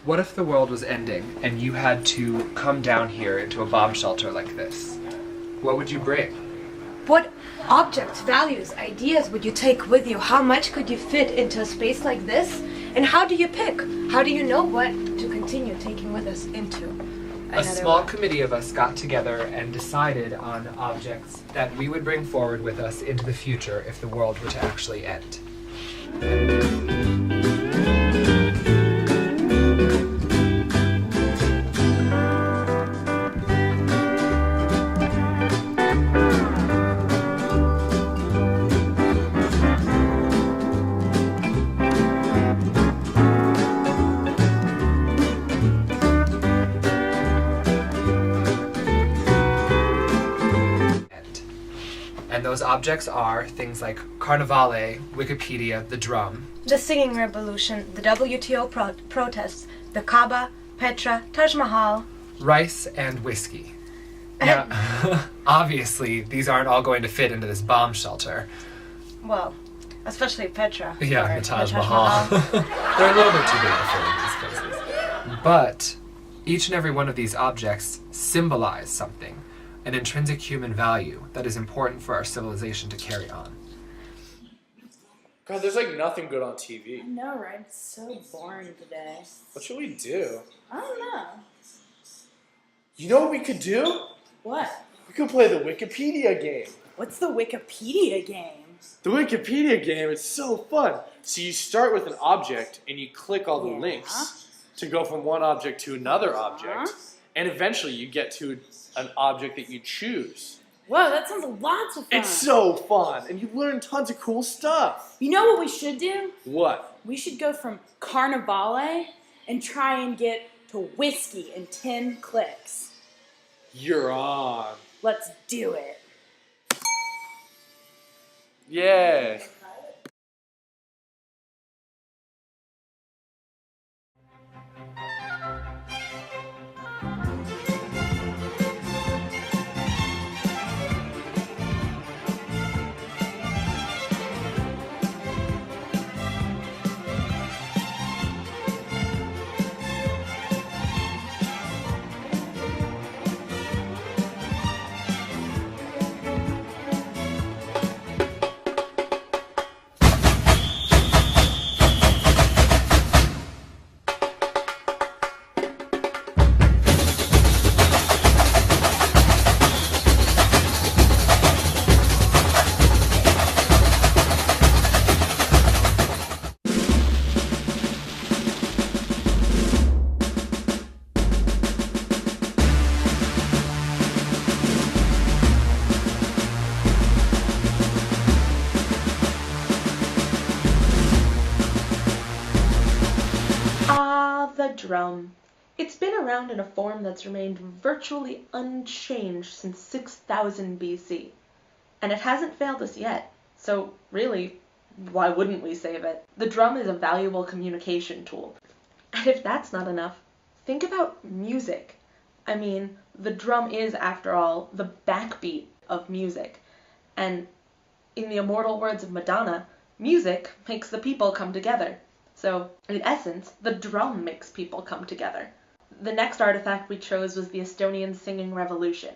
What if the world was ending and you had to come down here into a bomb shelter like this? What would you bring? What objects, values, ideas would you take with you? How much could you fit into a space like this? And how do you pick? How do you know what to continue taking with us into A small world? committee of us got together and decided on objects that we would bring forward with us into the future if the world were to actually end. And those objects are things like Carnivale, Wikipedia, the drum. The singing revolution, the WTO protests, the Kaaba, Petra, Taj Mahal. Rice and whiskey. Now, obviously, these aren't all going to fit into this bomb shelter. Well, especially Petra. Yeah, or the Taj Mahal. They're a little bit too big to fit in these places. But each and every one of these objects symbolize something, an intrinsic human value that is important for our civilization to carry on. God, there's like nothing good on TV. I know, right? It's so boring today. What should we do? I don't know. You know what we could do? What? We could play the Wikipedia game. What's the Wikipedia game? The Wikipedia game is so fun. So you start with an object and you click all the Yeah. links to go from one object to another object. And eventually you get to an object that you choose. Whoa, that sounds lots of fun. It's so fun, and you learn tons of cool stuff. You know what we should do? What? We should go from Carnivale and try and get to whiskey in 10 clicks. You're on. Let's do it. Yeah. The drum. It's been around in a form that's remained virtually unchanged since 6000 BC. And it hasn't failed us yet. So really, why wouldn't we save it? The drum is a valuable communication tool. And if that's not enough, think about music. I mean, the drum is, after all, the backbeat of music. And in the immortal words of Madonna, music makes the people come together. So, in essence, the drum makes people come together. The next artifact we chose was the Estonian singing revolution.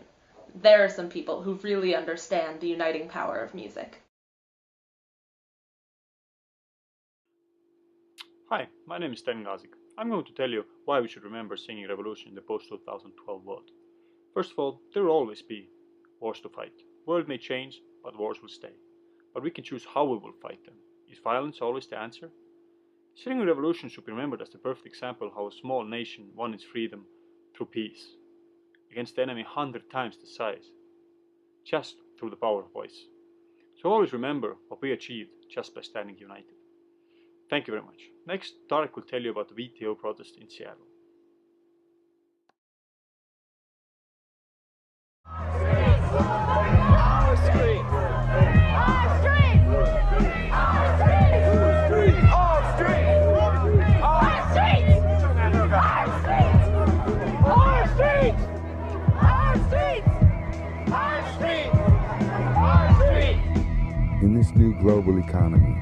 There are some people who really understand the uniting power of music. Hi, my name is Sten Gazik. I'm going to tell you why we should remember singing revolution in the post-2012 world. First of all, there will always be wars to fight. World may change, but wars will stay. But we can choose how we will fight them. Is violence always the answer? Syrian revolution should be remembered as the perfect example of how a small nation won its freedom through peace, against the enemy 100 times the size, just through the power of voice. So always remember what we achieved just by standing united. Thank you very much. Next, Tarek will tell you about the WTO protest in Seattle. Our street! Our street! Our street! Our street! Our street! Our street! Our street! Our street! Our street! In this new global economy,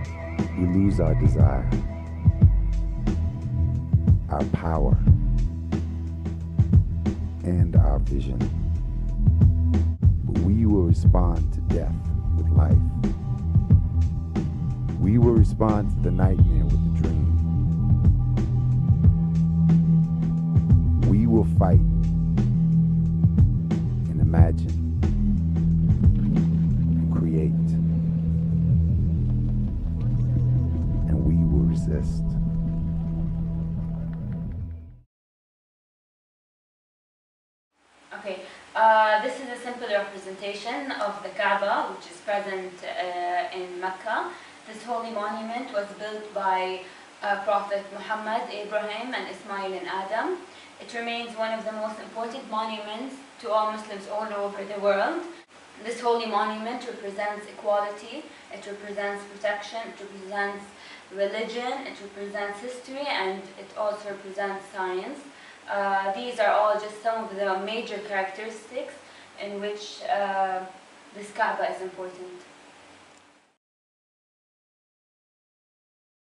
we lose our desire. our power, and our vision. But we will respond to death with life. We will respond to the nightmare with the dream. We will fight and imagine and create. And we will resist. Okay, this is a simple representation of the Kaaba, which is present in Mecca. This holy monument was built by Prophet Muhammad, Abraham, and Ismail and Adam. It remains one of the most important monuments to all Muslims all over the world. This holy monument represents equality, it represents protection, it represents religion, it represents history, and it also represents science. These are all just some of the major characteristics in which this Kaaba is important.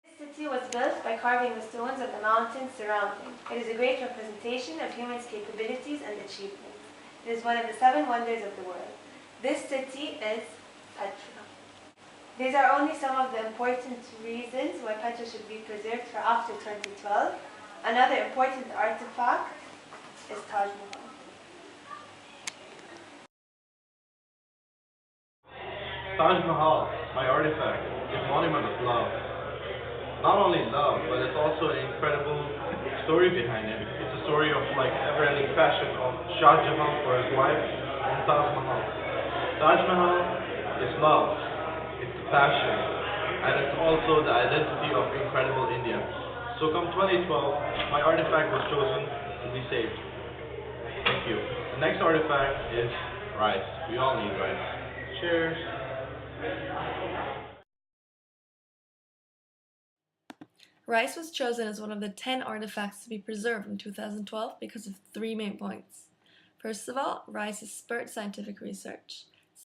This city was built by carving the stones of the mountains surrounding. It is a great representation of humans' capabilities and achievements. It is one of the 7 wonders of the world. This city is Petra. These are only some of the important reasons why Petra should be preserved for after 2012. Another important artifact is Taj Mahal. Taj Mahal, my artifact, is a monument of love. Not only love, but it's also an incredible story behind it. It's a story of like never-ending passion of Shah Jahan for his wife and Taj Mahal. Taj Mahal is love, it's passion, and it's also the identity of incredible India. So come 2012, my artifact was chosen to be saved. Thank you. The next artifact is rice. We all need rice. Cheers. Rice was chosen as one of the 10 artifacts to be preserved in 2012 because of 3 main points. First of all, rice has spurred scientific research.